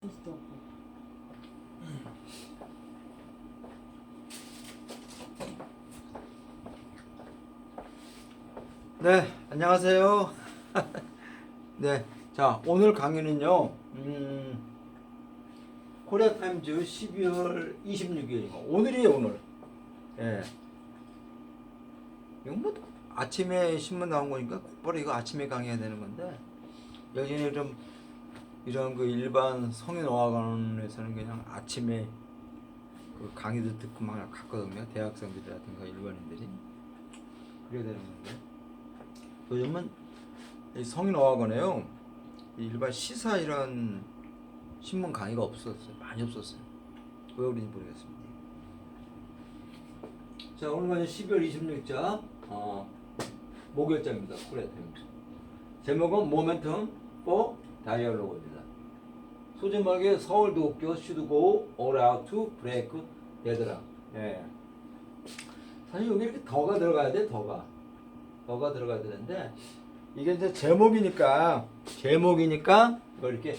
수도 없고. 네, 안녕하세요. 네, 자, 오늘 강의는요, 코리아 타임즈 12월 26일, 오늘이에요, 오늘. 예. 이거 뭐, 아침에 신문 나온 거니까 곧바로 이거 아침에 강의해야 되는 건데, 여기는 좀, 이런 그 일반 성인어학원에서는 그냥 아침에 그 강의도 듣고 막 갔거든요. 대학생들이라든가 일반인들이. 그래야 되는 건데. 요즘은 이 성인어학원에요, 일반 시사 이런 신문 강의가 없었어요. 많이 없었어요. 왜 그런지 모르겠습니다. 자, 오늘은 12월 26일자 목요일장입니다. 코리아 타임즈. 제목은 모멘텀 for 다이얼로그입니다. 소제목에 서울 도쿄 슈드고 all out to break 되더라. 예. 사실 여기 이렇게 더가 들어가야 돼. 더가 들어가야 되는데 이게 이제 제목이니까 이걸 이렇게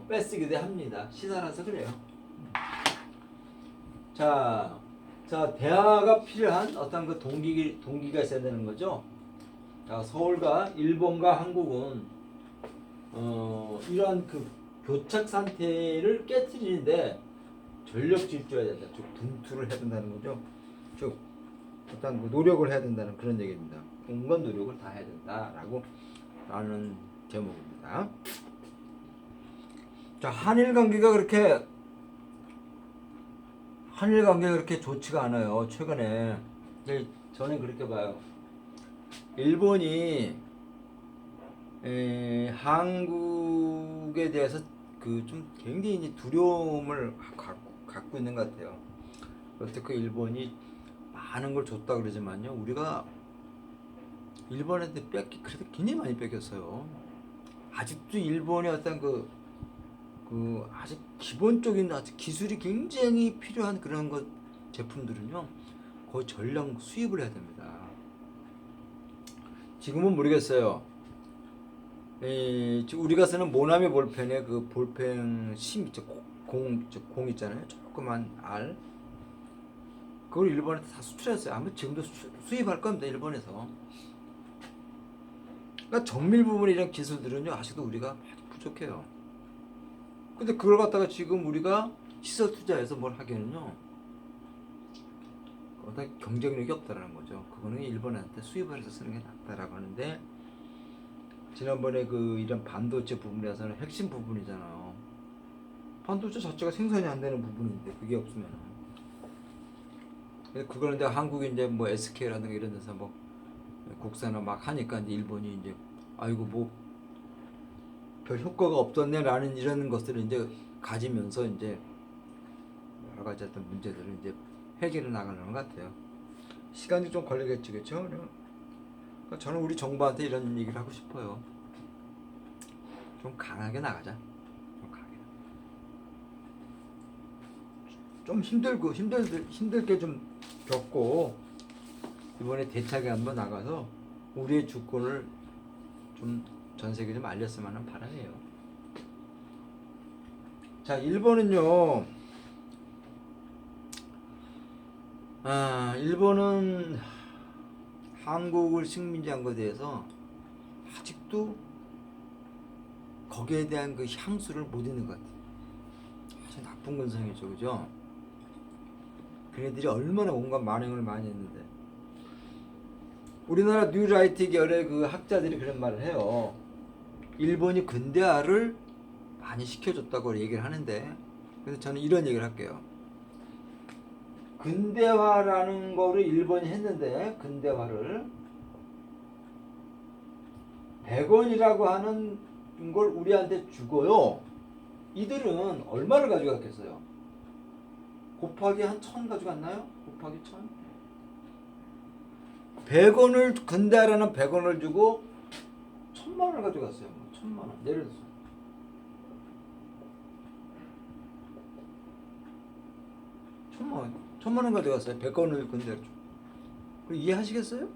뺏기도 합니다. 시사라서 그래요. 자, 대화가 필요한 어떤 그 동기가 있어야 되는 거죠. 자, 서울과 일본과 한국은 이러한 그 교착 상태를 깨뜨리는데 전력 질주해야 된다. 즉 분투를 해야 된다는 거죠. 즉 어떤 그 노력을 해야 된다는 그런 얘기입니다. 온갖 노력을 다 해야 된다라고 라는 제목입니다. 자, 한일 관계가 그렇게 좋지가 않아요. 최근에. 저는 그렇게 봐요. 일본이 한국에 대해서 그 좀 굉장히 이제 두려움을 갖고 있는 것 같아요. 어떻게 일본이 많은 걸 줬다 그러지만요, 우리가 일본한테 그래도 굉장히 많이 뺏겼어요. 아직도 일본의 어떤 아주 기본적인 아주 기술이 굉장히 필요한 그런 것 제품들은요, 거의 전량 수입을 해야 됩니다. 지금은 모르겠어요. 우리가 쓰는 모나미 볼펜의 그 볼펜 공 있잖아요. 조그만 알. 그걸 일본에 다 수출했어요. 아마 지금도 수입할 겁니다. 일본에서. 그러니까 정밀 부분의 이런 기술들은요, 아직도 우리가 부족해요. 근데 그걸 갖다가 지금 우리가 시설 투자해서 뭘 하기에는요, 어떤 경쟁력이 없다라는 거죠. 그거는 일본한테 수입을 해서 쓰는 게 낫다라고 하는데, 지난번에 그 이런 반도체 부분에서는 핵심 부분이잖아요. 반도체 자체가 생산이 안 되는 부분인데 그게 없으면은. 그거는 이제 한국이 이제 뭐 SK라든가 이런 데서 뭐 국산화 막 하니까 이제 일본이 이제 아이고 뭐 별 효과가 없었네라는 이런 것들을 이제 가지면서 이제 여러 가지 어떤 문제들을 이제 해결해 나가는 것 같아요. 시간이 좀 걸리겠지, 그렇죠? 그러니까 저는 우리 정부한테 이런 얘기를 하고 싶어요. 좀 강하게 나가자. 좀 강하게. 좀 힘들게 좀 겪고 이번에 대차게 한번 나가서 우리의 주권을 좀 전 세계에 좀 알렸으면 하는 바람이에요. 자, 일본은요. 일본은 한국을 식민지한 것에 대해서 아직도 거기에 대한 그 향수를 못 잊는 것 같아요. 아주 나쁜 근성이죠, 그죠? 그네들이 얼마나 온갖 만행을 많이 했는데. 우리나라 뉴라이트 계열의 그 학자들이 그런 말을 해요. 일본이 근대화를 많이 시켜줬다고 얘기를 하는데, 그래서 저는 이런 얘기를 할게요. 근대화라는 거를 일본이 했는데, 근대화를 100원이라고 하는 걸 우리한테 주고요. 이들은 얼마를 가져갔겠어요? 곱하기 한 1000 가져갔나요? 곱하기 1000? 100원을 근대화라는 100원을 주고 1000만 원을 가져갔어요. 1000만 원. 예를 들어서 1000만 원 가져갔어요. 100원을 근대화 주고. 이해하시겠어요?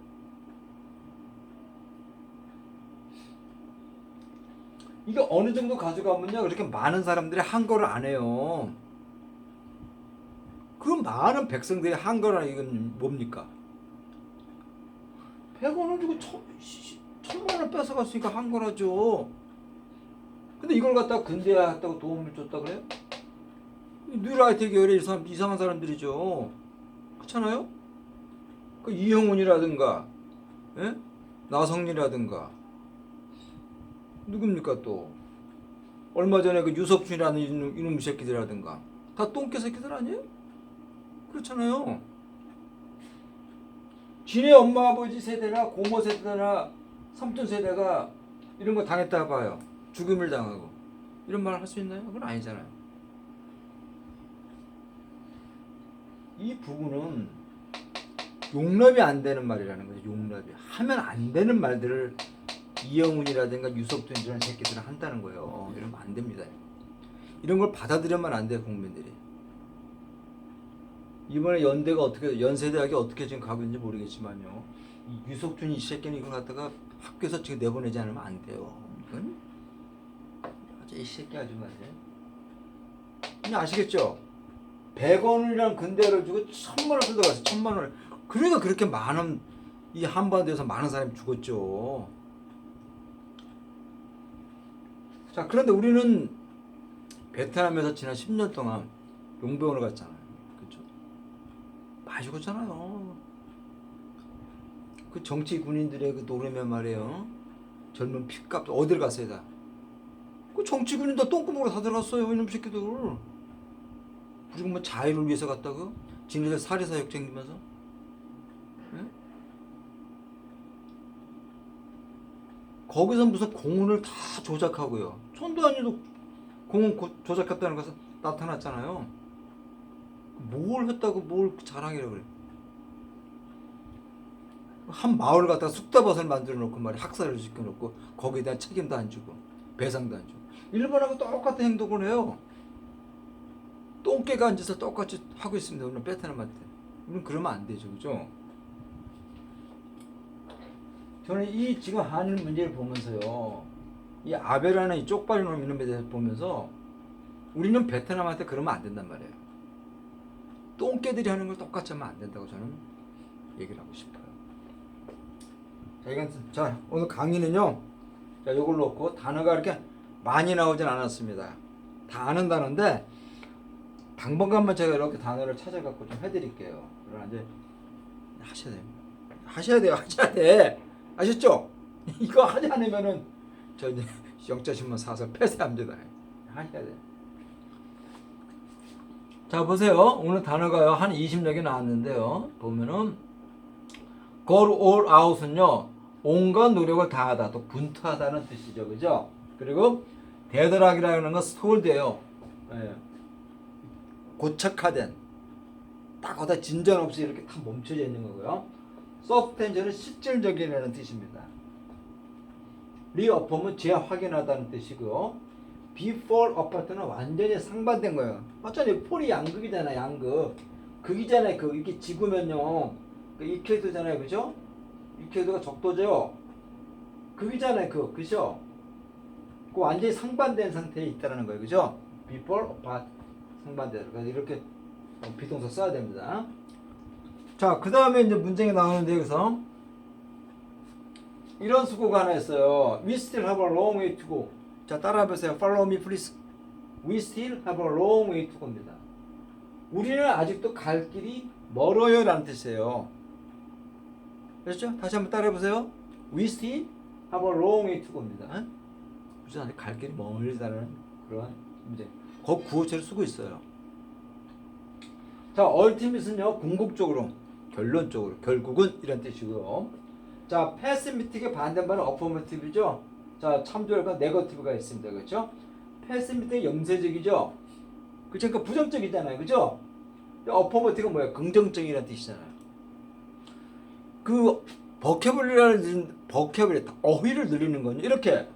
이게 어느 정도 가져가면요 그렇게 많은 사람들이 한거를 안 해요. 그 많은 백성들이 한거라 이건 뭡니까? 100원을 주고 1000만 원 뺏어갔으니까 한거라죠. 근데 이걸 갖다가 근대화했다고 도움을 줬다 그래요? 뉴라이트 계열의 이상한 사람들이죠. 그렇잖아요? 그 이형훈이라든가, 예? 나성리라든가, 누굽니까 또? 얼마 전에 그 유석준이라는 이놈 새끼들이라든가, 다 똥개 새끼들 아니에요? 그렇잖아요. 지네 엄마 아버지 세대나 고모 세대나 삼촌 세대가 이런 거 당했다 봐요. 죽음을 당하고. 이런 말 할 수 있나요? 그건 아니잖아요. 이 부분은 용납이 안 되는 말이라는 거죠. 용납이. 하면 안 되는 말들을 이영훈이라든가 유석준 이런 새끼들은 한다는 거예요. 이러면 안 됩니다. 이런 걸 받아들여만 안 돼요, 국민들이. 이번에 연세대학이 어떻게 지금 가고 있는지 모르겠지만요. 이 유석준이 이 새끼는 이걸 갖다가 학교에서 지금 내보내지 않으면 안 돼요. 이건 아주 이 새끼 아주 말이에요. 그냥 아시겠죠? 100원이랑 근대를 주고 1000만 원 뜯어갔어. 1000만 원. 그러니까 그렇게 많은 이 한반도에서 많은 사람이 죽었죠. 자, 그런데 우리는 베트남에서 지난 10년 동안 용병을 갔잖아요. 그렇죠? 많이 죽었잖아요. 그 정치 군인들의 그 노름에 말이에요. 젊은 피값 어딜 갔어요 다. 그 정치 군인도 똥구멍으로 다 들어갔어요 이놈 새끼들. 그리고 뭐 자유를 위해서 갔다고? 지네들 살해사역 챙기면서? 네? 거기서 무슨 공훈을 다 조작하고요. 천도환이도 공훈 조작했다는 것은 나타났잖아요. 뭘 했다고 뭘 자랑이라고 그래. 한 마을 갖다가 쑥다밭을 만들어 놓고 말이야. 학살을 시켜놓고 거기에 대한 책임도 안 주고 배상도 안 주고. 일본하고 똑같은 행동을 해요. 똥개가 앉아서 똑같이 하고 있습니다. 오늘 베트남한테. 우리는 그러면 안 되죠. 그죠? 저는 이 지금 한일 문제를 보면서요. 이 아베라는 이 쪽발이 놈 이놈에 대해서 보면서 우리는 베트남한테 그러면 안 된단 말이에요. 똥개들이 하는 걸 똑같이 하면 안 된다고 저는 얘기를 하고 싶어요. 자, 오늘 강의는요. 자, 요걸 놓고 단어가 이렇게 많이 나오진 않았습니다. 다 아는 단어인데 당분간만 제가 이렇게 단어를 찾아갖고 좀 해드릴게요. 그러나 이제 하셔야 돼요. 하셔야 돼요. 하셔야 돼. 아셨죠? 이거 하지 않으면은 저 이제 영자신문 사서 폐쇄합니다. 하셔야 돼. 자, 보세요. 오늘 단어가요 한 20여 개 나왔는데요. 보면은 go all out은요 온갖 노력을 다하다, 또 분투하다는 뜻이죠, 그죠? 그리고 대더락이라는 건 스톨드예요. 예. 고착화된, 딱 어디다 진전 없이 이렇게 다 멈춰져 있는 거고요. 서브스텐션은 실질적이라는 뜻입니다. 리어펌은 재확인하다는 뜻이고요. before apart는 완전히 상반된 거예요. 맞잖아요. 폴이 양극이잖아요. 양극. 극이잖아요. 극. 이렇게 지구면요. 이케이도잖아요. 그죠? 이케이도가 적도죠. 극이잖아요. 극. 그죠? 그 완전히 상반된 상태에 있다는 거예요. 그죠? before apart. 상반된. 그래서 이렇게 비동사 써야 됩니다. 자, 그 다음에 이제 문장이 나오는데 여기서 이런 수고가 하나 있어요. We still have a long way to go. 자, 따라해보세요. Follow me, please. We still have a long way to go입니다. 우리는 아직도 갈 길이 멀어요 라는 뜻이에요. 그렇죠? 다시 한번 따라해보세요. We still have a long way to go입니다. 우리는 아직 갈 길이 멀다는 그런 문제. 거 구어체를 쓰고 있어요. 자, ultimate는요, 궁극적으로, 결론적으로, 결국은 이런 뜻이고요. 자, pessimistic의 반대말은 affirmative죠. 자, 참조열과 negative가 있습니다. 그렇죠? pessimistic은 염세적이죠. 그렇죠? 그러니까 부정적이잖아요. 그렇죠? affirmative가 뭐예요? 긍정적이라는 뜻이잖아요. 그 버캐블러리, 어휘를 늘리는 건요. 이렇게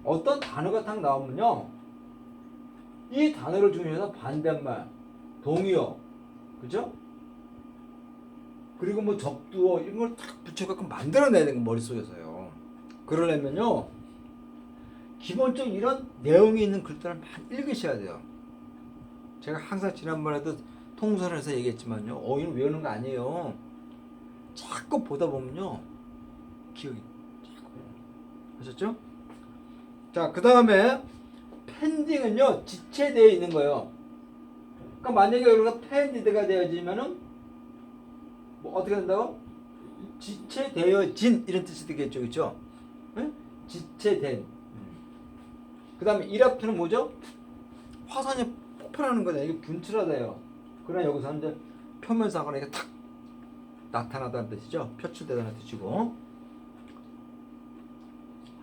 어떤 단어가 딱 나오면요, 이 단어를 중요해서 반대말, 동의어, 그죠? 그리고 뭐 적두어 이런 걸 딱 붙여갖고 만들어내야 되는 거 머릿속에서요. 그러려면요 기본적으로 이런 내용이 있는 글들을 많이 읽으셔야 돼요. 제가 항상 지난번에도 통설에서 얘기했지만요. 어휘는 외우는 거 아니에요. 자꾸 보다 보면요. 기억이 자꾸 하셨죠? 자, 그 다음에 펜딩은요. 지체되어 있는 거예요. 그러니까 만약에 우리가 펜디드가 되어지면은 뭐 어떻게 된다고? 지체되어진 이런 뜻이 되겠죠. 그렇죠? 네? 지체된. 그 다음에 이랍트는 뭐죠? 화산이 폭발하는 거다. 이게 분출하다요. 그러나 여기서 이제 표면사거나 이게 탁 나타나다는 뜻이죠. 표출되다는 뜻이고.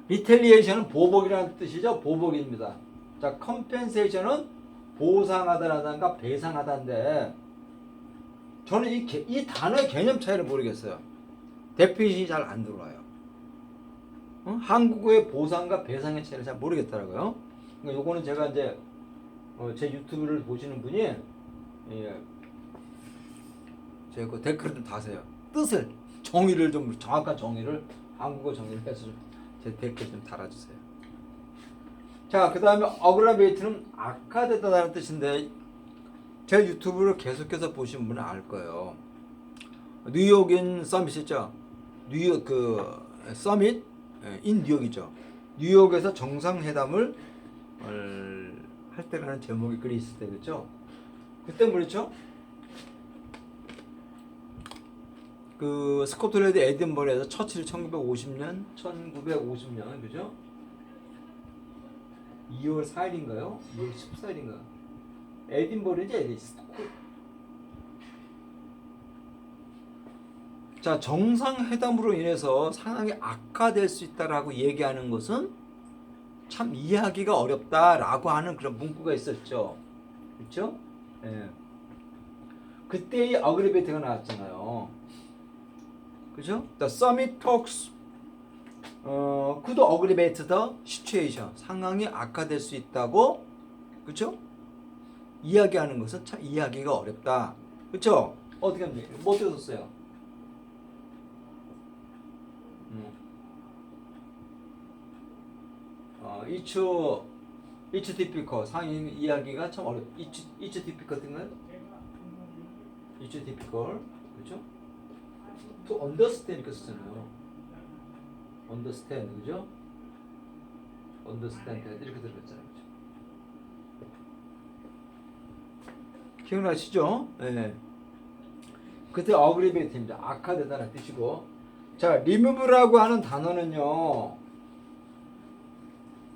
리텔리에이션은 보복이라는 뜻이죠. 보복입니다. 자, 컴펜세이션은 보상하다라든가 배상하다인데 저는 이 단어의 개념 차이를 모르겠어요. 데피니션이 잘 안 들어와요. 한국어의 보상과 배상의 차이를 잘 모르겠더라고요. 그러니까 요거는 제가 이제 제 유튜브를 보시는 분이 제 그 댓글을 좀 다세요. 뜻을 정의를 좀 정확한 정의를 한국어 정의를 해서 제 댓글 좀 달아주세요. 자, 그 다음에 어그라베이트는 악화되다라는 뜻인데 제 유튜브를 계속해서 보신 분은 알 거예요. 뉴욕인 서밋 있죠. 뉴욕 그 서밋 인 뉴욕이죠. 뉴욕에서 정상회담을 할 때라는 제목의 글이 있을 때 그렇죠. 그때 뭐랬죠? 그 스코틀랜드 에든버러에서 처칠이 1950년 그죠? 2월 4일인가요? 2월 14일인가? 에딘버러인지 에디스코. 자, 정상회담으로 인해서 상황이 악화될 수 있다라고 얘기하는 것은 참 이해하기가 어렵다라고 하는 그런 문구가 있었죠. 그렇죠? 예. 그때 이 어그리베이트가 나왔잖아요. 그죠? The summit talks could aggravate the situation. 상황이 악화될 수 있다고, 그죠? 이야기하는 것은 참 이해하기가 어렵다. 그죠? 어떻게 하면 돼요? 뭐 어떻게 썼어요? It's difficult. 상황 이야기가 참 어렵. It's difficult인가요? It's difficult. 그죠? To understand 이렇게 쓰잖아요. understand, 그죠? understand 이렇게 들어갔잖아요. 그죠? 기억나시죠? 네. 그때 어그리베이트입니다. 악화되다는 뜻이고. 자, remove라고 하는 단어는요.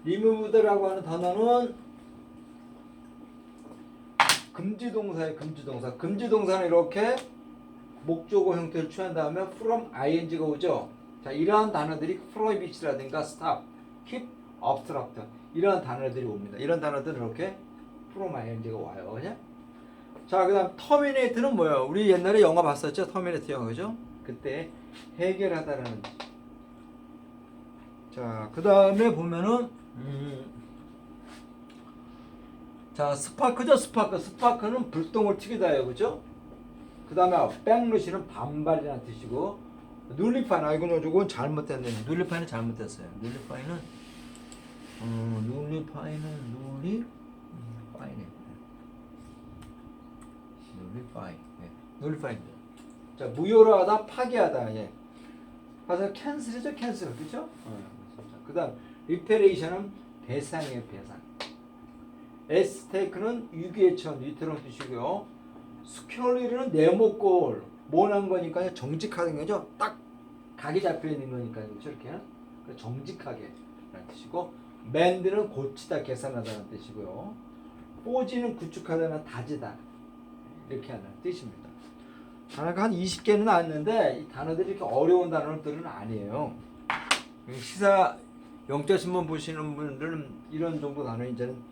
remove라고 하는 단어는 금지동사예요. 금지동사. 금지동사는 이렇게 목적어 형태를 취한 다음에 from ing가 오죠. 자, 이러한 단어들이 prohibit라든가 stop, keep, obstruct 이러한 단어들이 옵니다. 이런 단어들은 이렇게 from ing가 와요. 그냥? 자, 그다음 terminate는 뭐예요? 우리 옛날에 영화 봤었죠? terminate 영화 그죠? 그때 해결하다라는. 자, 그다음에 보면은 자, 스파크죠? 스파크는 불똥을 튀기다예요. 그죠? 그 다음에 백루시는 반발이라는 뜻이고 눌리파인 이건 잘못됐네. 눌리파인은 잘못됐어요. 눌리파인은 눌리파인입니다. 자, 무효로 하다 파기하다. 예. 그래서 캔슬이죠. 캔슬. 그죠? 그 다음 리페레이션은 배상이에요. 배상. 에스테이크는 위기의 처한 위태로운 뜻이고요. 스큐리는 네모꼴 모난 거니까요. 정직하는 거죠. 딱 각이 잡혀 있는 거니까요. 그렇죠? 이렇게 정직하게 라는 뜻이고 맨드는 고치다, 계산하다는 뜻이고요. 포지는 구축하다는 다지다 이렇게 하는 뜻입니다. 단어가 한 20개는 나왔는데 이 단어들이 이렇게 어려운 단어들은 아니에요. 시사 영자신문 보시는 분들은 이런 정도 단어 이제는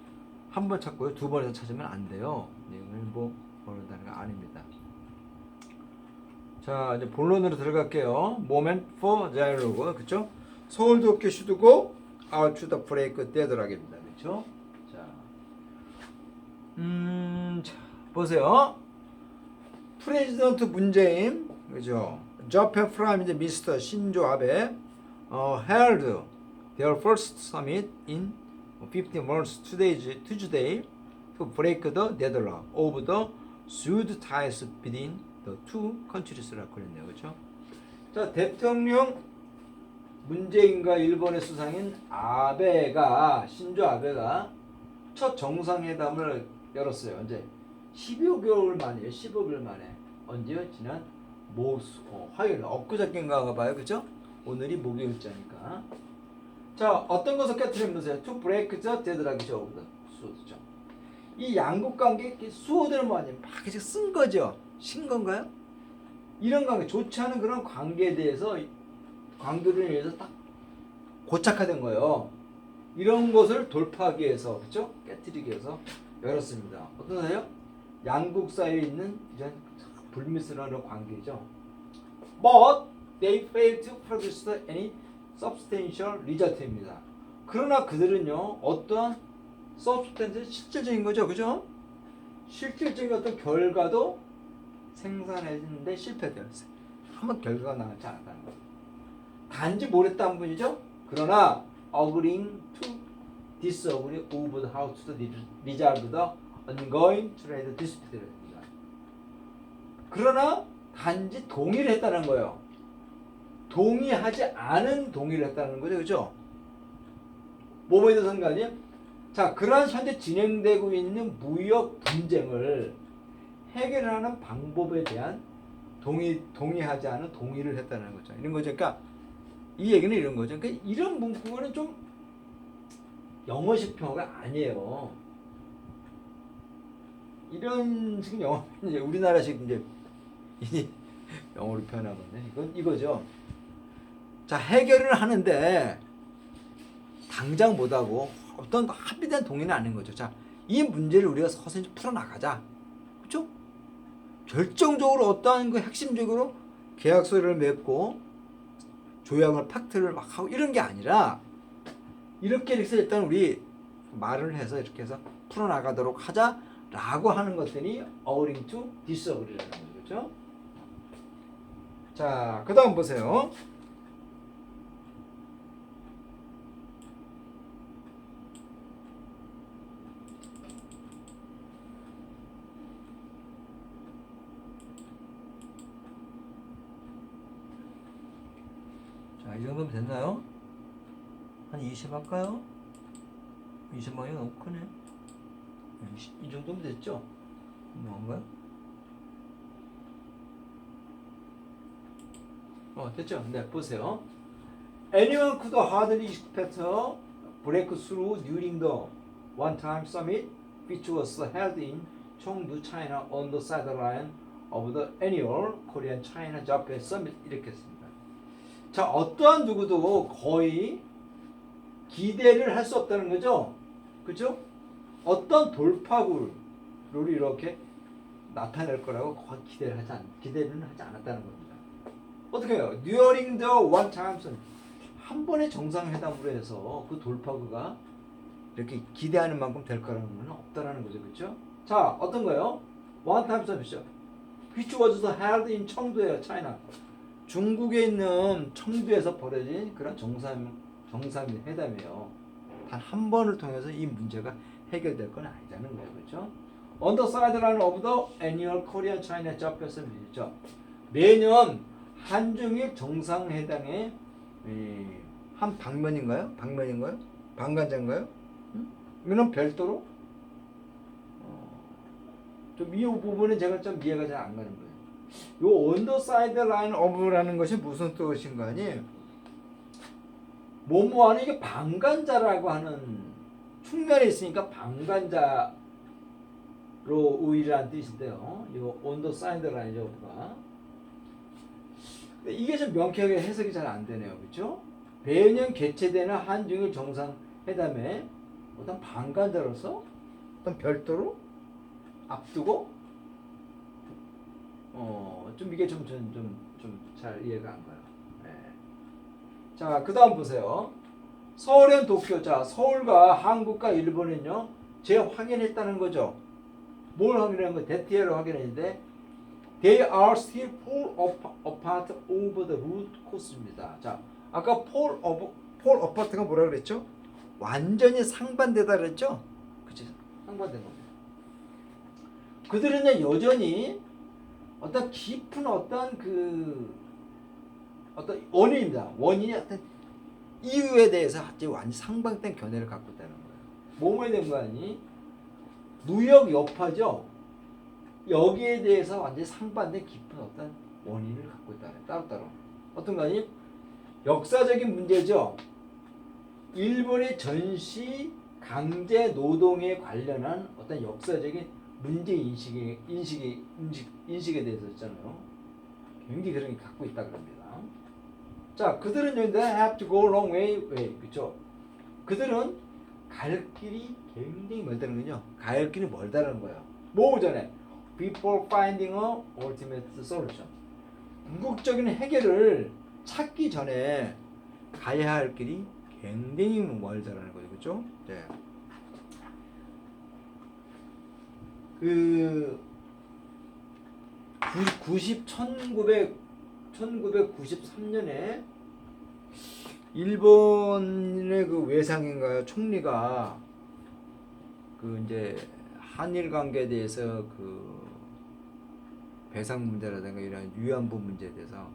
한 번 찾고요. 두 번에서 찾으면 안 돼요. 이건 뭐 어려운 단어가 아닙니다. 자, 이제 본론으로 들어갈게요. Moment for dialogue, 그렇죠? 서울도 없게 슈드고 out to the break dead락입니다, 그렇죠? 자, 자, 보세요. 프레지던트 문재인, 그죠? 자펜 프라임 이제 미스터 신조 아베 held their first summit in 15 months, 2 days, Tuesday, to break the deadlock of the sued ties between the two countries라고 그랬네요, 그렇죠? 자, 대통령 문재인과 일본의 수상인 아베가 신조 아베가 첫 정상회담을 열었어요. 언제? 15개월 만이에요. 15개월 만에. 언제요? 지난 화요일, 엊그저께인가 봐요, 그죠? 오늘이 목요일자니까. 자, 어떤 것을 깨트리면서요? To break the deadlock이죠, of the suit죠. 이 양국 관계 수호되는 거 아니에요? 막 이렇게 쓴 거죠. 신 건가요? 이런 관계, 좋지 않은 그런 관계에 대해서 관계를 위해서 딱 고착화된 거예요. 이런 것을 돌파하기 위해서, 그렇죠? 깨트리기 위해서 열었습니다. 어떤 거예요? 양국 사이에 있는 이런 불미스러운 관계죠. But they failed to produce any substantial result입니다. 그러나 그들은요, 어떠한 substantial 실질적인 거죠, 그죠? 실질적인 어떤 결과도 생산했는데 실패되었어요. 한번 결과가 나지 않았다는 거예요. 단지 모랬다는 분이죠. 그러나 agreeing to disagree over how to resolve the ongoing trade dispute입니다. 그러나 단지 동의를 했다는 거예요. 동의하지 않은 동의를 했다는 거죠, 그죠? 뭐뭐에 대해서 상관이에요? 자, 그러한 현재 진행되고 있는 무역 분쟁을 해결하는 방법에 대한 동의하지 않은 동의를 했다는 거죠. 이런 거죠. 그러니까 이 얘기는 이런 거죠. 그러니까 이런 문구는 좀 영어식 표현가 아니에요. 이런 식은 영어, 이제 우리나라식 이제 영어로 표현하거든요. 이건 이거죠. 자, 해결을 하는데 당장 못하고 어떤 합의된 동의는 아닌 거죠. 자, 이 문제를 우리가 서서히 풀어나가자. 그렇죠? 결정적으로 어떠한 그 핵심적으로 계약서를 맺고 조약을 팩트를 막 하고 이런 게 아니라 이렇게 해서 일단 우리 말을 해서 이렇게 해서 풀어나가도록 하자라고 하는 것들이 agreeing to disagree라는 거죠. 그렇죠? 자, 그 다음 보세요. 자, 이 정도면 됐나요? 한 20 할까요? 20방이 너무 크네. 이 정도면 됐죠? 뭔가요? 됐죠? 네, 보세요. Anyone could hardly expect a breakthrough during the one-time summit, which was held in Chengdu, China, on the sideline of the annual Korean-China-Japan Summit. 이렇게 했습니다. 자, 어떠한 누구도 거의 기대를 할 수 없다는 거죠. 그죠? 어떤 돌파구를 이렇게 나타낼 거라고 거의 기대는 하지 않았다는 겁니다. 어떻게 해요? During the one-time summit. 한 번의 정상회담으로 해서 그 돌파구가 이렇게 기대하는 만큼 될 거라는 건 없다라는 거죠. 그렇죠? 자, 어떤 거예요? one-time summit이죠. Which was held in 청두예요, China. 중국에 있는 청두에서 벌어진 그런 정상회담이에요. 단 한 번을 통해서 이 문제가 해결될 건 아니라는 거예요. 그렇죠? On the sideline of the annual Korean China Japan Summit이죠. 매년 한중일 정상회담의 한 방면인가요? 방관자인가요? 이거는 별도로 좀 이 부분은 제가 좀 이해가 잘 안 가는 거예요. 요 on the sideline of라는 것이 무슨 뜻인가 하니 뭐뭐하는 이게 방관자라고 하는 측면에 있으니까 방관자로 의의라는 뜻인데요. 요 on the sideline of가 이게 좀 명쾌하게 해석이 잘 안 되네요. 그렇죠? 매년 개최되는 한중일 정상회담에 어떤 방관자로서 어떤 별도로 앞두고 좀 이게 좀 잘 이해가 안 가요. 네. 자, 그 다음 보세요. 서울엔 도쿄. 자, 서울과 한국과 일본은요 재확인했다는 거죠. 뭘 확인한 거? 데티엘을 확인했는데 They are still far apart over the root course입니다. 자, 아까 far apart가 뭐라 그랬죠? 완전히 상반되다 그랬죠? 그치? 상반된 겁니다. 그들은 여전히 어떤 깊은 어떤 어떤 원인입니다. 원인이 어떤 이유에 대해서 완전 상반된 견해를 갖고 있다는 거예요. 뭐뭐에 대한 거 아니? 무역 여파죠. 여기에 대해서 완전히 상반된 깊은 어떤 원인을 갖고 있다. 따로따로. 어떤 거 아니? 역사적인 문제죠. 일본의 전시 강제 노동에 관련한 어떤 역사적인 문제 인식에 대해서 있잖아요. 굉장히 그런 게 갖고 있다 그럽니다. 자, 그들은 they have to go long way, 그렇죠? 그들은 갈 길이 굉장히 멀다는 거죠. 갈 길이 멀다는 거예요. 뭐 전에 before finding a ultimate solution. 궁극적인 해결을 찾기 전에 가야 할 길이 굉장히 멀다라는 거죠, 그렇죠? 네. 1993년에 일본의 그 외상인가요? 총리가 이제 한일 관계에 대해서 배상 문제라든가 이런 위안부 문제에 대해서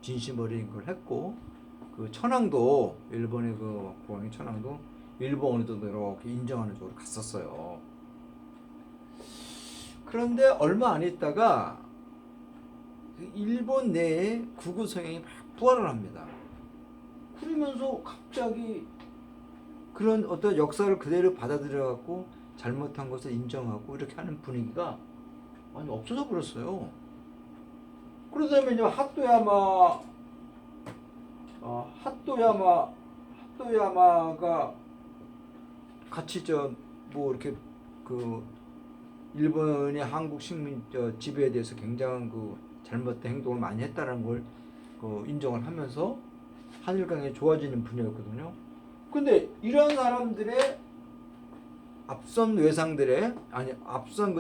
진심 어린 걸 했고, 천황도 일본의 국왕이 천황도 일본에도 이렇게 인정하는 쪽으로 갔었어요. 그런데 얼마 안 있다가 일본 내에 구구 성향이 막 부활을 합니다. 그러면서 갑자기 그런 어떤 역사를 그대로 받아들여 갖고 잘못한 것을 인정하고 이렇게 하는 분위기가 많이 없어져 버렸어요. 그러다 보면 핫도야마가 같이 이렇게 일본이 한국 식민 지배에 대해서 굉장한 잘못된 행동을 많이 했다는 걸 인정을 하면서 한일 관계가 좋아지는 분야였거든요. 근데 이런 사람들의 앞선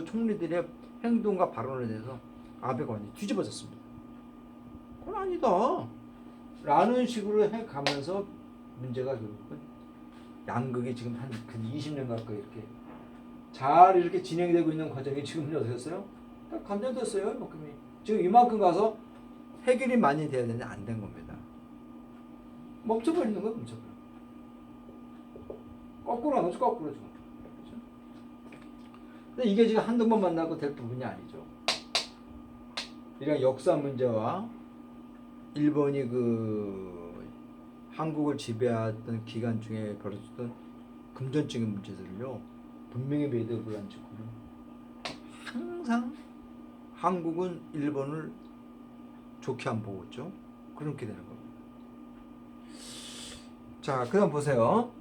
총리들의 행동과 발언에 대해서 아베가 완전히 뒤집어졌습니다. 그건 아니다 라는 식으로 해가면서 문제가 결국은 양극이 지금 한 20년 가까이 이렇게 잘 이렇게 진행되고 있는 과정이 지금 어떻게 됐어요? 딱 감정됐어요. 이만큼이. 지금 이만큼 가서 해결이 많이 돼야 되는데 안 된 겁니다. 멈춰버리는 거예요. 멈춰버려. 거꾸로 안 오죠. 거꾸로 죠. 그렇죠? 근데 이게 지금 한두 번 만나고 될 부분이 아니죠. 이런 역사 문제와 일본이 한국을 지배하던 기간 중에 벌어졌던 금전적인 문제들을요, 분명히 매듭을 안 짓고는 항상 한국은 일본을 좋게 안 보고 있죠. 그렇게 되는 겁니다. 자, 그 다음 보세요.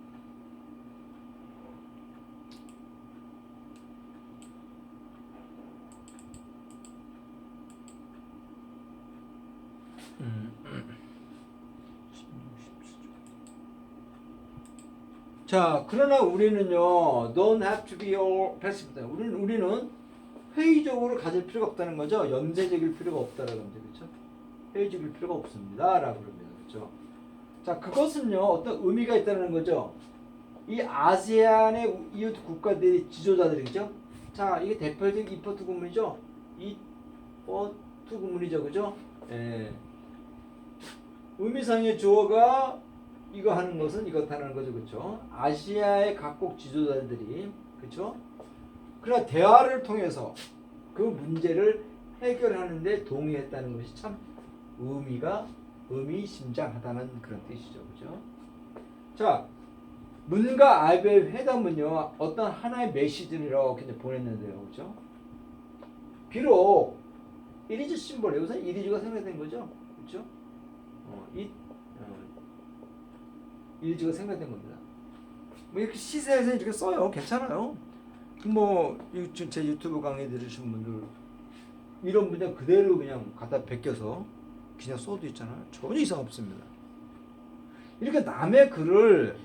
자, 그러나 우리는요, don't have to be all passive. 우리는 회의적으로 가질 필요가 없다는 거죠. 염세적일 필요가 없다라는 거죠, 그렇죠? 회의적일 필요가 없습니다라고 그럽니다, 그렇죠? 자, 그것은요, 어떤 의미가 있다는 거죠. 이 아세안의 이웃 국가들의 지도자들이죠. 자, 이게 대표적인 이포트 구문이죠. 이포트 구문이죠, 그죠? 예. 의미상의 주어가 이거 하는 것은 이렇다는 거죠, 그렇죠? 아시아의 각국 지도자들이, 그렇죠? 그러나 대화를 통해서 그 문제를 해결하는데 동의했다는 것이 참 의미심장하다는 그런 뜻이죠, 그렇죠? 자, 문과 아베의 회담은요, 어떤 하나의 메시지를 이렇게 보냈는데요, 그렇죠? 비록 이리즈 심볼, 여기서 이리즈가 생략된 거죠, 그렇죠? 이리즈가 생략된 겁니다. 뭐 이렇게 시세에서 이렇게 써요, 괜찮아요. 제 유튜브 강의 들으신 분들 이런 문장 그대로 그냥 갖다 베껴서 그냥 써도 있잖아요. 전혀 이상 없습니다. 이렇게 남의 글을,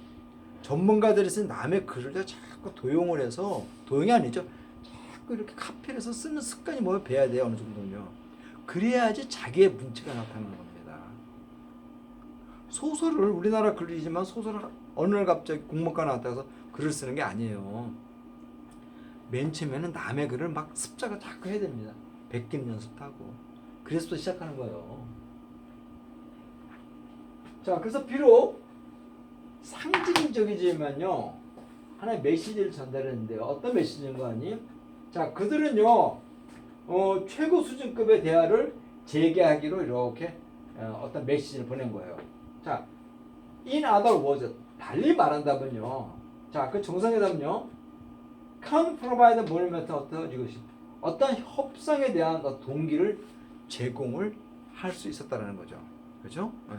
전문가들이 쓴 남의 글을 자꾸 도용을 해서, 도용이 아니죠, 자꾸 이렇게 카피를 해서 쓰는 습관이 배야 돼요, 어느 정도는요. 그래야지 자기의 문체가 나타나는 겁니다. 소설을, 우리나라 글이지만 소설을 어느 날 갑자기 국문과 나왔다 해서 글을 쓰는 게 아니에요. 맨 처음에는 남의 글을 막 습작을 자꾸 해야 됩니다. 베끼는 연습도 하고. 그래서 또 시작하는 거예요. 자, 그래서 비록 상징적이지만요, 하나의 메시지를 전달했는데요. 어떤 메시지인 거 아니? 자, 그들은요, 최고 수준급의 대화를 재개하기로 이렇게 어떤 메시지를 보낸 거예요. 자, in other words, 달리 말한다면요. 자, 그 정상회담은요, can provide monument 어떤 이것이 어떤 협상에 대한 동기를 제공을 할 수 있었다는 거죠. 그렇죠? 네.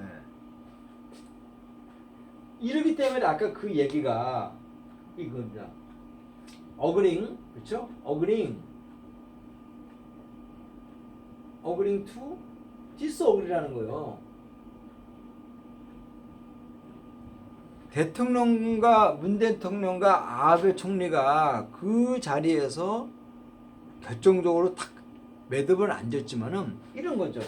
이러기 때문에 아까 그 얘기가 이겁니다. agreeing, 그렇죠? agreeing to disagree라는 거예요. 문 대통령과 아베 총리가 그 자리에서 결정적으로 탁 매듭을 안 졌지만은 이런 거죠.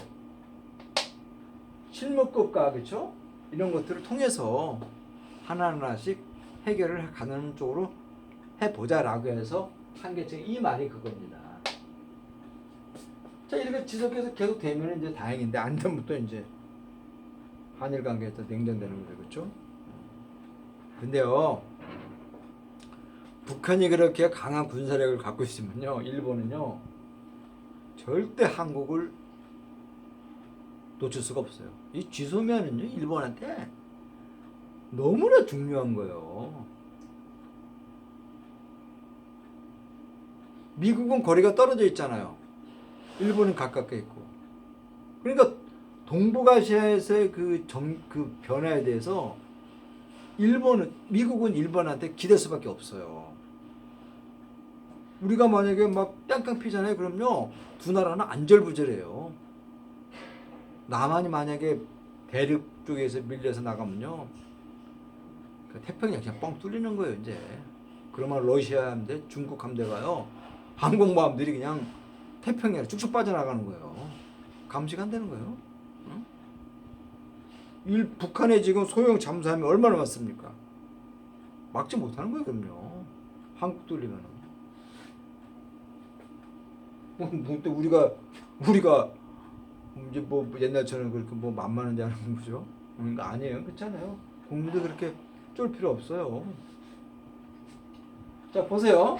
실무급과 그렇죠? 이런 것들을 통해서 하나하나씩 해결을 가는 쪽으로 해보자라고 해서 한 게 지금 이 말이 그겁니다. 자, 이렇게 지속해서 계속 되면 이제 다행인데 안 되면 또 이제 한일 관계가 또 냉전되는 거죠, 그렇죠? 근데요, 북한이 그렇게 강한 군사력을 갖고 있으면요, 일본은요 절대 한국을 놓칠 수가 없어요. 이 쥐소면은요 일본한테 너무나 중요한 거예요. 미국은 거리가 떨어져 있잖아요. 일본은 가깝게 있고. 그러니까 동북아시아에서의 그 변화에 대해서 미국은 일본한테 기댈 수밖에 없어요. 우리가 만약에 막 뺑뺑 피잖아요. 그럼요, 두 나라는 안절부절해요. 남한이 만약에 대륙 쪽에서 밀려서 나가면요, 그 태평양 그냥 뻥 뚫리는 거예요, 이제. 그러면 러시아 함대, 중국 함대가요, 항공모함들이 그냥 태평양에 쭉쭉 빠져나가는 거예요. 감시가 안 되는 거예요. 북한에 지금 소형 잠수함이 얼마나 많습니까? 막지 못하는 거예요, 그럼요. 한국 뚫리면은. 또 우리가 이제 뭐 옛날처럼 그렇게 뭐 만만한지 하는 거죠? 그러니까 아니에요, 그렇잖아요. 국민도 그렇게 쫄 필요 없어요. 자, 보세요.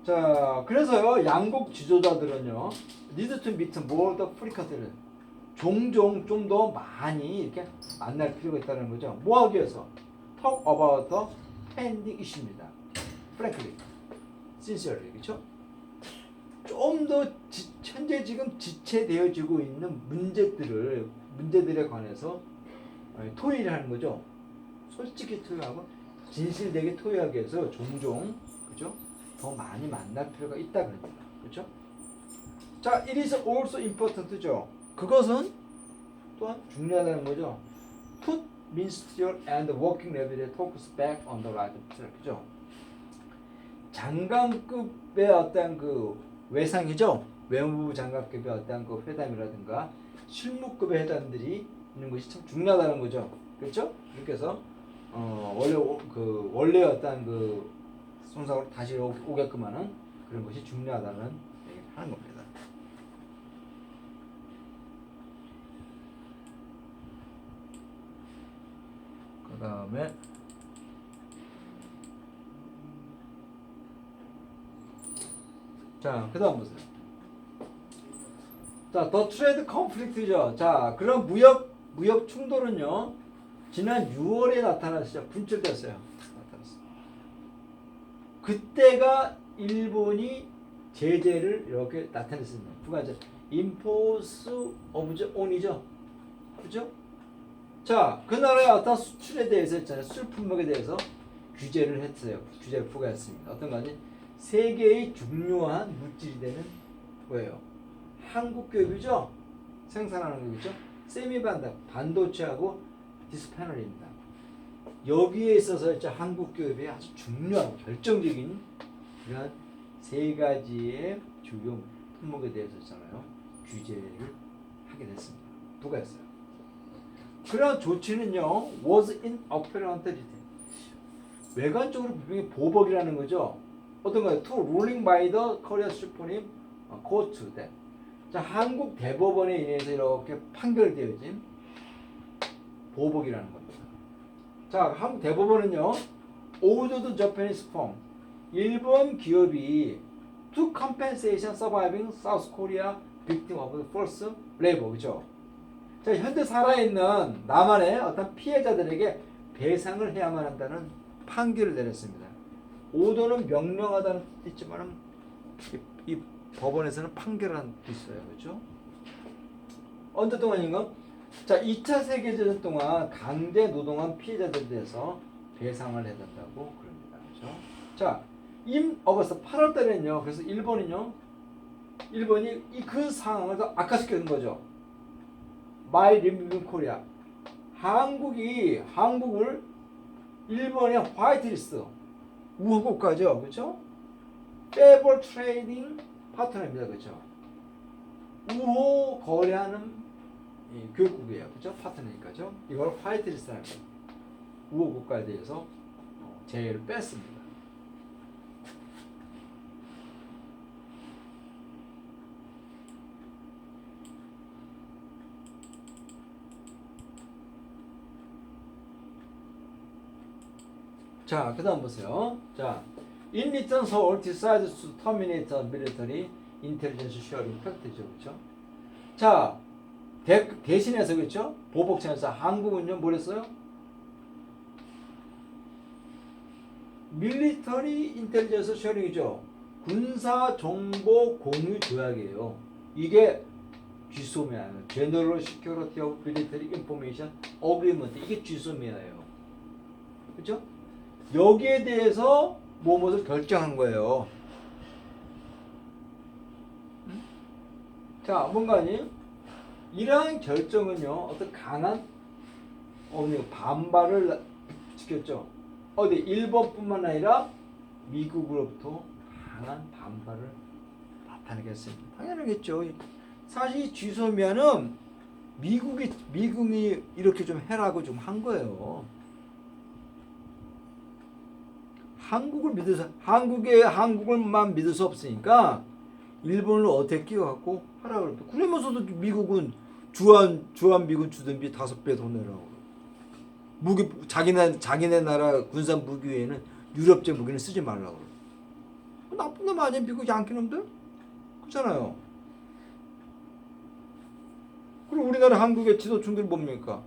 자, 그래서요, 양국 지도자들은요, need to meet more the frequently, 종종 좀 더 많이 이렇게 만날 필요가 있다는 거죠. 뭐 하기 위해서? Talk about the pending issue입니다. Frankly, sincerely, 그렇죠? 좀 더 현재 지금 지체되어지고 있는 문제들에 관해서 토의를 하는 거죠. 솔직히 토의하고 진실되게 토의하기 위해서 종종, 그죠? 더 많이 만날 필요가 있다 그럽니다. 그렇죠? 자, it is also important죠. 그것은 또한 중요하다는 거죠. Put ministerial and working level talks back on the right track. 그죠? 장관급의 어떤 그 외상이죠. 외무부 장관급의 어떤 그 회담이라든가 실무급의 회담들이 있는 것이 참 중요하다는 거죠. 그렇죠? 그렇게 해서 원래 어떤 그 성상으로 다시 오게끔 하는 그런 것이 중요하다는 얘기를 하는 겁니다. 그 다음에 자, 그 다음 보세요. 자, 더 트레이드 컨플릭트죠. 자, 그런 무역 충돌은요, 지난 6월에 나타났어요. 분출됐어요. 나타났어요. 그때가 일본이 제재를 이렇게 나타냈습니다. 두 가지. 임포스 오브 온이죠. 그죠? 자, 그 나라의 어떤 수출에 대해서 있잖아요. 수출 품목에 대해서 규제를 했어요. 규제를 부과했습니다. 어떤 가지? 세계의 중요한 물질이 되는 뭐예요? 한국 기업이죠. 생산하는 거겠죠. 반도체하고 디스패널입니다. 여기에 있어서 이제 한국 기업이 아주 중요한 결정적인 이런 세 가지의 주요 품목에 대해서 있잖아요. 규제를 하게 됐습니다. 부과했어요. 그러한 조치는요 was in apparent 외관적으로 분명히 보복이라는 거죠. 어떤 거예요? To ruling by the Korea Supreme Court. 자, 한국 대법원에 의해서 이렇게 판결되어진 보복이라는 겁니다. 자, 한국 대법원은요 ordered Japanese firm 일본 기업이 to compensation surviving South Korea victim of the forced labor. 그죠? 자, 현재 살아있는 남한의 어떤 피해자들에게 배상을 해야만 한다는 판결을 내렸습니다. 오도는 명령하다는 뜻이 있지만 이 법원에서는 판결한 뜻이 있어요. 그렇죠? 언제 동안인가? 자, 2차 세계대전 동안 강제 노동한 피해자들에 대해서 배상을 해야 된다고 그럽니다. 그렇죠? 자, 임 어거스트 8월 달에는요. 그래서 일본이 이 그 상황을 더 악화시키는 거죠. My Republic Korea. 한국을 일본의 화이트리스트 우호국가죠. 그렇죠? 페이버 트레이딩 파트너입니다. 그렇죠? 우호 거래하는 교육국이에요. 그렇죠? 파트너니까죠. 이걸 화이트리스트라는 거예요. 우호국가에 대해서 제의를 뺐습니다. 자, 그 다음 보세요. 자, in return, Seoul decides to terminate the military intelligence sharing practice. 그렇죠? 자, 대신해서 그렇죠? 보복청에서 한국은요, 뭐랬어요? 밀리터리 인텔리전스 쉐어링이죠. 군사 정보 공유 조약이에요. 이게 GSOMIA는 General Security of Military Information Agreement. 이게 GSOMIA예요. 그렇죠? 여기에 대해서 무엇을 결정한 거예요. 자, 뭔가 아니? 이러한 결정은요, 어떤 강한 반발을 지켰죠. 어디 일본뿐만 아니라 미국으로부터 강한 반발을 나타내게 했습니다. 당연하겠죠. 사실 GSOMIA는 미국이 이렇게 좀 해라고 좀 한 거예요. 한국을만 믿을 수 없으니까 일본을 어떻게 끼워갖고 하라고 그랬다. 그러면서도 미국은 주한 미군 주둔비 5배 더 내라고. 무기 자기네 나라 군사 무기 외에는 유럽제 무기는 쓰지 말라고. 나쁜 놈 아니야 미국 양키 놈들? 그렇잖아요. 그리고 우리나라 한국의 지도층들 뭡니까?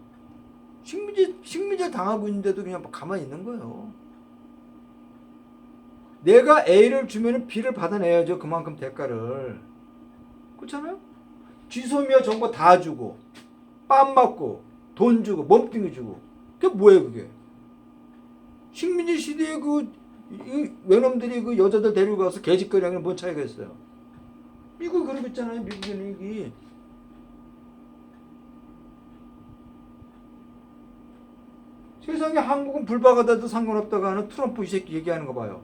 식민지 당하고 있는데도 그냥 가만히 있는 거예요. 내가 A를 주면은 B를 받아내야죠. 그만큼 대가를. 그렇잖아요? GSOMIA 정보 다 주고 빰 맞고 돈 주고 몸뚱이 주고 그게 뭐예요 그게? 식민지 시대에 외놈들이 그 여자들 데리고 가서 개짓거리하는 뭔 차이가 있어요? 미국이 그러고 있잖아요. 미국이. 세상에 한국은 불박하다도 상관없다고 하는 트럼프 이 새끼 얘기하는 거 봐요.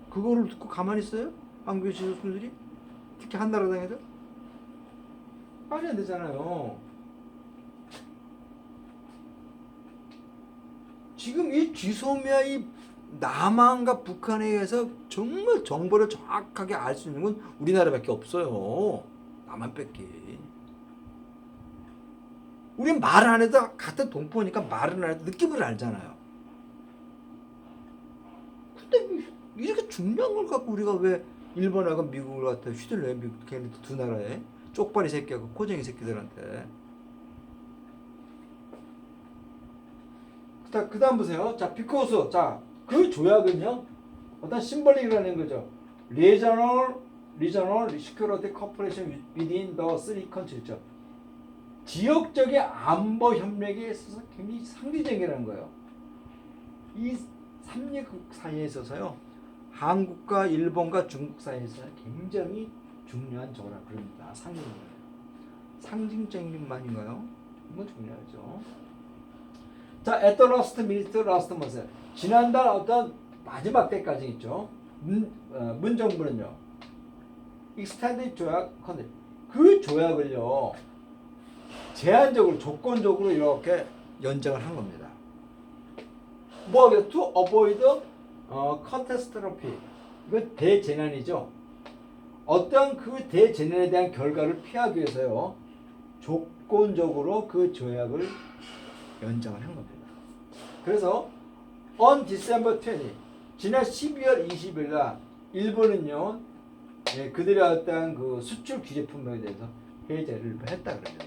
그거를 듣고 가만히 있어요? 한국의 지도층들이? 특히 한나라당 애들? 말이 안 되잖아요. 지금 이 GSOMIA 이 남한과 북한에 의해서 정말 정보를 정확하게 알 수 있는 건 우리나라밖에 없어요. 남한 뺏기. 우린 말 안 해도 같은 동포니까 말을 안 해도 느낌을 알잖아요. 근데 이렇게 중요한 걸 갖고 우리가 왜 일본하고 미국을 갖다 휘둘러요? 미국 걔네 두 나라에 쪽발이 새끼하고 코쟁이 새끼들한테. 그 다음 보세요. 자, 비코스. 자, 그 조약은요, 어떤 심벌링이라는 거죠. Regional Security Cooperation within the three countries. 지역적인 안보 협력에 있어서 굉장히 상대적이라는 거예요. 이 3개국 사이에 있어서요, 한국과 일본과 중국 사이에서 굉장히 중요한 조라 그럽니다. 상징적인 말인가요? 이건 중요하죠. 자, at the last minute, last month. 지난달 어떤 마지막 때까지 있죠. 문정부는요, extended 조약 컨대. 그 조약을요, 제한적으로 조건적으로 이렇게 연장을 한 겁니다. 뭐하게? To avoid catastrophe. 이건 대재난이죠. 어떤 그 대재난에 대한 결과를 피하기 위해서요. 조건적으로 그 조약을 연장을 한 겁니다. 그래서 on December 20, 지난 12월 20일 날 일본은요, 예, 그들의 어떤 그 수출 규제 품목에 대해서 해제를 했다 그럽니다.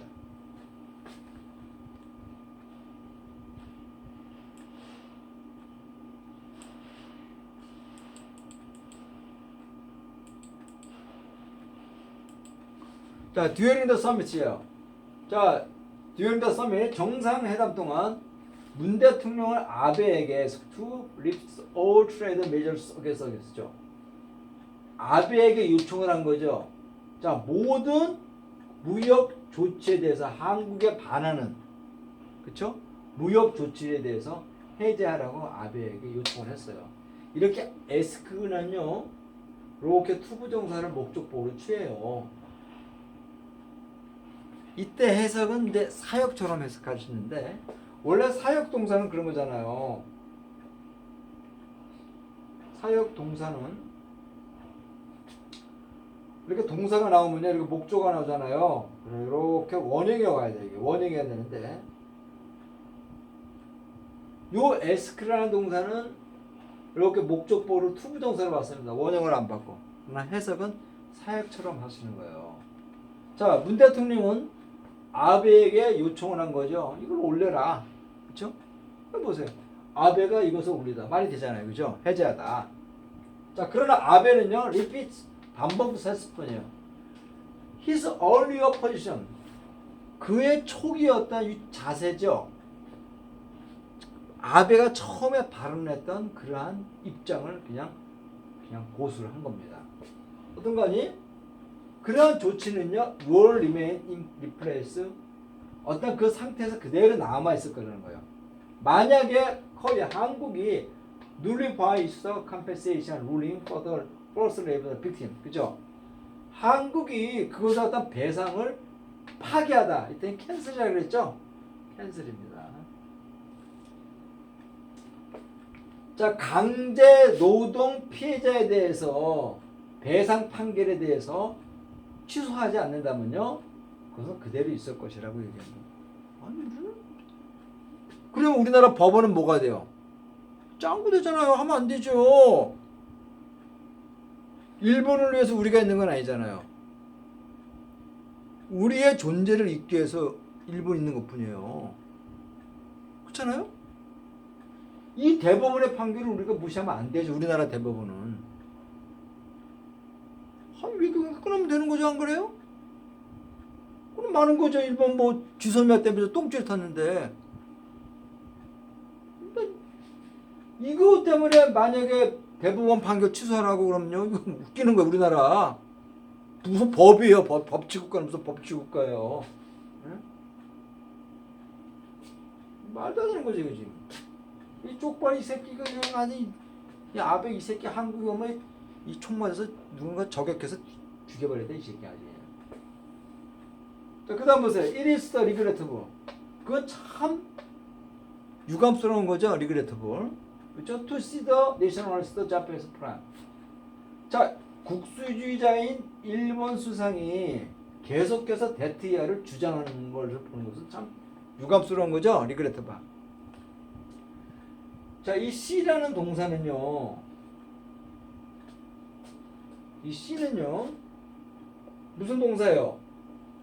자, during the summit이에요. 자, during the summit 정상회담 동안 문 대통령은 아베에게 to lift all trade measures against죠. 아베에게 요청을 한 거죠. 자, 모든 무역 조치에 대해서 한국에 반하는, 그렇죠? 무역 조치에 대해서 해제하라고 아베에게 요청을 했어요. 이렇게 에스크는요, 이렇게 투부정사를 목적보로 취해요. 이때 해석은 이제 사역처럼 해석할 수 있는데, 원래 사역 동사는 그런 거잖아요. 사역 동사는 이렇게 동사가 나오면요, 이렇게 목조가 나오잖아요. 이렇게 원형이 와야 돼. 이게 원형이 해야 되는데, 요 에스크라는 동사는 이렇게 목적보로 투부정사를 받습니다. 원형을 안 받고. 그러나 해석은 사역처럼 하시는 거예요. 자, 문 대통령은 아베에게 요청을 한 거죠. 이걸 올려라. 그렇죠? 보세요. 아베가 이것을 올리다. 말이 되잖아요. 그죠? 해제하다. 자, 그러나 아베는요. repeat 반복해서 했을 뿐이에요. His earlier position. 그의 초기였던 이 자세죠. 아베가 처음에 발언했던 그러한 입장을 그냥 고수를 한 겁니다. 어떤 거니? 그러한 조치는요, will remain in place. 어떤 그 상태에서 그대로 남아 있을 거라는 거예요. 만약에 코리아 한국이 nullifies the compensation ruling for the forced labor victim, 그죠? 한국이 그것에 어떤 배상을 파기하다. 이때는 캔슬이라고 그랬죠? 캔슬입니다. 자, 강제 노동 피해자에 대해서 배상 판결에 대해서 취소하지 않는다면요, 그것은 그대로 있을 것이라고 얘기합니다. 아니, 그러면 우리나라 법원은 뭐가 돼요? 짱구 되잖아요. 하면 안 되죠. 일본을 위해서 우리가 있는 건 아니잖아요. 우리의 존재를 잇기 위해서 일본이 있는 것뿐이에요. 그렇잖아요? 이 대법원의 판결을 우리가 무시하면 안 되죠. 우리나라 대법원은. 왜 끊으면 되는 거죠? 안 그래요? 그럼 많은 거죠. 일본 뭐 주소미아 때문에 똥줄 탔는데. 이거 때문에 만약에 대법원 판결 취소하라고 그러면요, 이거 웃기는 거예요. 우리나라 무슨 법이에요? 법치국가는 무슨 법치국가예요? 네? 말도 안 되는 거지 이거 지금. 이 쪽발 이 새끼가 그냥 아니, 이 아베 이 새끼 한국에 오면 이 총 맞아서 누군가 저격해서 죽여버려야 돼 이 새끼 아직. 자, 그 다음 보세요. It is the regrettable. 그거 참 유감스러운 거죠. regrettable. 그렇죠? To see the nationalist Japanese plan. 자, 국수주의자인 일본 수상이 계속해서 대트이하를 주장하는 것을 보는 것은 참 유감스러운 거죠. regrettable. 자, 이 C라는 동사는요. 이 C는요. 무슨 동사예요?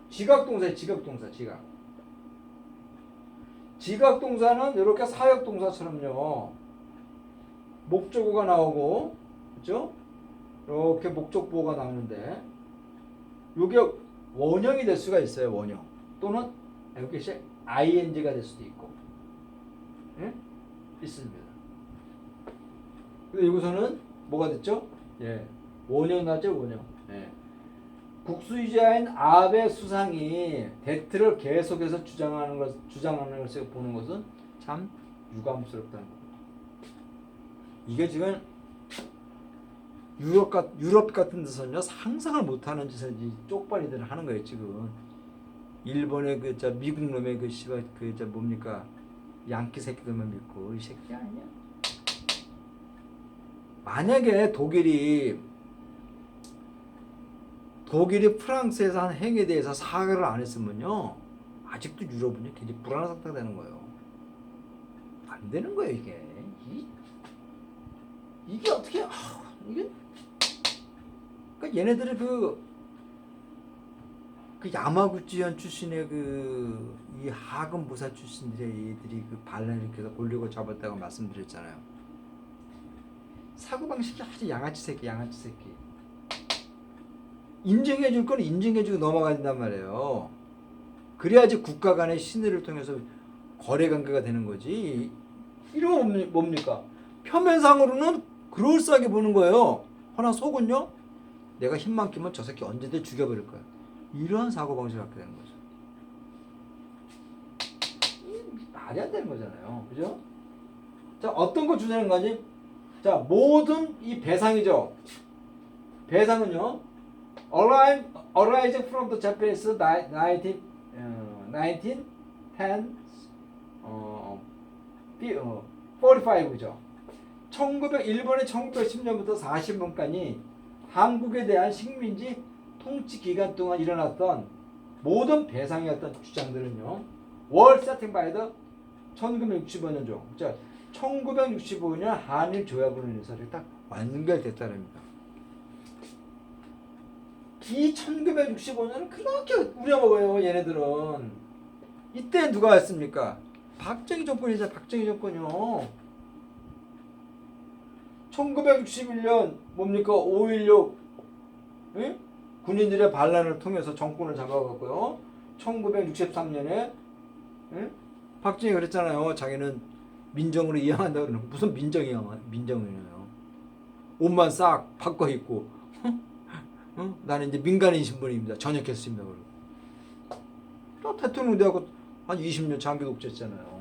지각동사예요. 지각동사. 지각동사는 이렇게 사역동사처럼요. 목적어가 나오고, 그렇죠? 이렇게 목적보어가 나오는데, 이게 원형이 될 수가 있어요. 원형. 또는 이렇게 ing가 될 수도 있고, 예? 있습니다. 근데 여기서는 뭐가 됐죠? 예, 원형 나죠, 원형. 예. 국수주의자인 아베 수상이 대트를 계속해서 주장하는 것을 보는 것은 참 유감스럽다는 겁니다. 이게 지금 유럽 같은 데서는요, 상상을 못하는 짓을 쪽발이들 하는 거예요 지금. 일본의 미국 놈의 뭡니까 양키 새끼들만 믿고 이 새끼 아니야. 만약에 독일이 프랑스에서 한 행위에 대해서 사과를 안 했으면요, 아직도 유럽은요 굉장히 불안한 상태가 되는 거예요. 안 되는 거예요 이게. 이게 어떻게 이게? 그러니까 얘네들이 그 야마구치현 출신의 이 하급 무사 출신들의 얘들이 그 반란을 일으켜서 골리고 잡았다고 말씀드렸잖아요. 사고 방식이 아주 양아치 새끼. 인정해줄 건 인정해주고 넘어가야 된단 말이에요. 그래야지 국가 간의 신뢰를 통해서 거래 관계가 되는 거지. 이런 뭡니까? 표면상으로는 그럴싸하게 보는 거예요. 허나 속은요, 내가 힘만 끼면 저 새끼 언제든 죽여버릴 거야. 이러한 사고방식을 갖게 되는 거죠. 말이 안 되는 거잖아요. 그죠? 자, 어떤 거 주장하는 거지? 자, 모든 이 배상이죠. 배상은요, arising from the Japanese 1945죠. 일본의 1910년부터 40년까지 한국에 대한 식민지 통치 기간 동안 일어났던 모든 배상이었던 주장들은요, were setting by the 1965년죠. 자, 1965년 한일 조약으로 인해서 딱 완결됐다는 겁니다. 이 1965년은 그렇게 우려먹어요, 얘네들은. 이때 누가 왔습니까? 박정희 정권이죠, 박정희 정권이요. 1961년 뭡니까? 5.16 응? 군인들의 반란을 통해서 정권을 잡아갔고요. 1963년에 응? 박정희 그랬잖아요. 자기는 민정으로 이양한다고 그러는. 무슨 민정이에요. 옷만 싹 바꿔 입고 나는 이제 민간인 신분입니다. 전역했습니다. 또 대통령 돼갖고 한 20년 장기 독재했잖아요.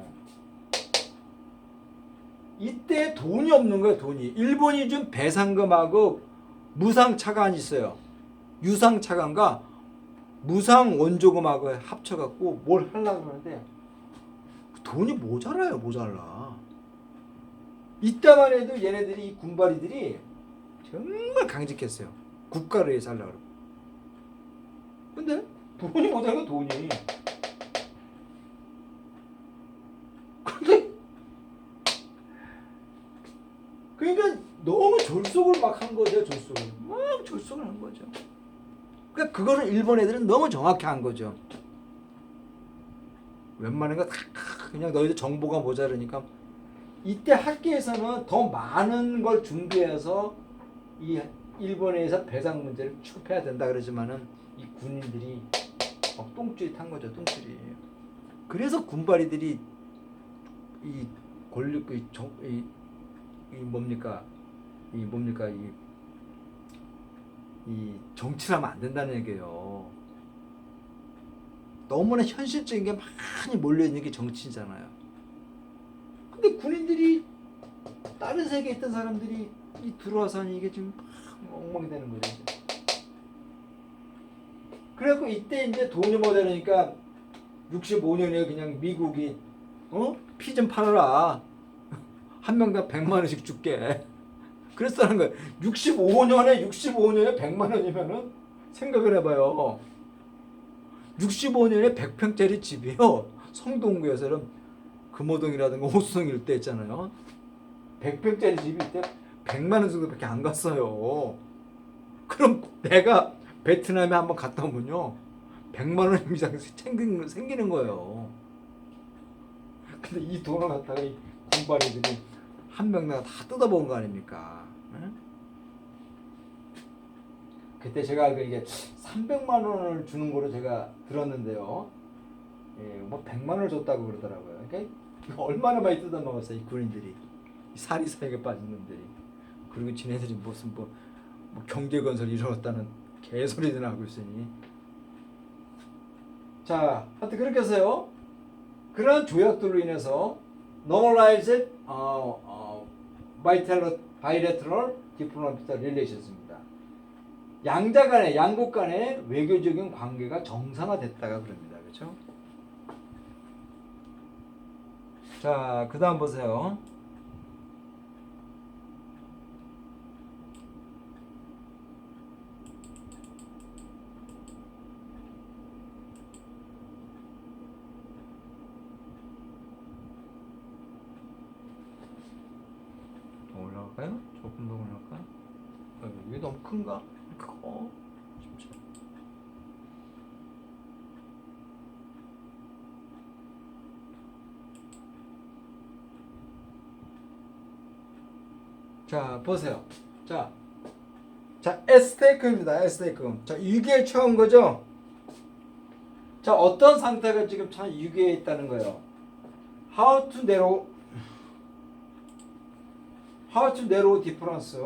이때 돈이 없는 거예요. 돈이. 일본이 준 배상금하고 무상 차관이 있어요. 유상 차관과 무상 원조금하고 합쳐갖고 뭘 하려고 그러는데 돈이 모자라요. 모자라. 이때만 해도 얘네들이, 이 군바리들이 정말 강직했어요. 국가를 위해서 하려고 그러고. 근데 돈이 모자라요. 돈이. 근데 그러니까 너무 졸속을 막 한 거죠. 졸속을 한 거죠. 그러니까 그거를 일본 애들은 너무 정확히 한 거죠. 웬만한 거 다 그냥 너희들 정보가 모자르니까. 이때 학계에서는 더 많은 걸 준비해서 이 일본에서 배상 문제를 취급해야 된다 그러지만은 이 군인들이 똥줄이 탄 거죠. 똥줄이. 그래서 군바리들이 이 권력 이 정치를 하면 안 된다는 얘기예요. 너무나 현실적인 게 많이 몰려있는 게 정치잖아요. 근데 군인들이, 다른 세계에 있던 사람들이 들어와서 이게 지금 엉망이 되는 거죠. 그래갖고 이때 이제 돈이 모자라니까 65년에 그냥 미국이 피 좀 팔아라. 한 명당 100만 원씩 줄게. 그랬다는 거예요. 65년에 100만 원이면은 생각을 해봐요. 65년에 100평짜리 집이요. 성동구에서는 금호동이라든가 호수동 일대 있잖아요. 100평짜리 집이 이때 100만 원 정도밖에 안 갔어요. 그럼 내가 베트남에 한번 갔다 오면요, 100만 원 이상 생기는 거예요. 근데 이 돈을 갖다가 이 군바리들이 한 명당 다 뜯어먹은 거 아닙니까? 응? 그때 제가 이게 300만 원을 주는 거로 제가 들었는데요. 예, 뭐 100만 원을 줬다고 그러더라고요. 그러니까 얼마나 많이 뜯어먹었어요, 이 군인들이. 이 사리사욕에 빠진 놈들이. 그리고 지네들이 무슨 뭐 경제건설 이루었다는 개소리들 하고 있으니. 자, 하여튼 그렇게 해서요, 그런 조약들로 인해서 normalized bilateral diplomatic relations입니다. 양국 간의 외교적인 관계가 정상화됐다가 그럽니다. 그렇죠? 자, 그 다음 보세요. 더 올라갈까요? 조금 더 올라갈까? 이게 너무 큰가? 커. 자, 보세요. 자, S테이크입니다. S테이크. 자, 유기에 처음 거죠? 자, 어떤 상태가 지금 참 유기에 있다는 거예요. How to narrow difference.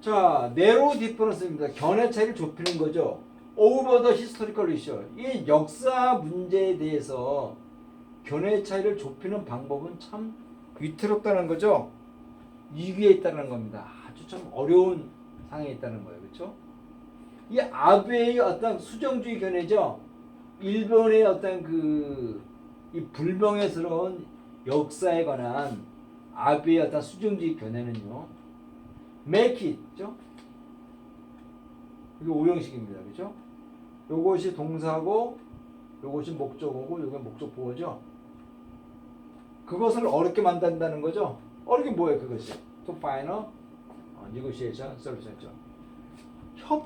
자, narrow difference입니다. 견해 차이를 좁히는 거죠. Over the historical issue. 이 역사 문제에 대해서 견해 차이를 좁히는 방법은 참 위태롭다는 거죠. 위기에 있다는 겁니다. 아주 좀 어려운 상황에 있다는 거예요. 그렇죠? 이 아베의 어떤 수정주의 견해죠. 일본의 어떤 이 불명예스러운 역사에 관한 아베의 어떤 수정주의 견해는요. make it죠. 이게 오형식입니다. 그렇죠? 요것이 동사고 요것이 목적어고 요게 목적보어죠. 그것을 어렵게 만든다는 거죠. 어렵게 뭐예요, 그것이? To find a negotiation solution죠.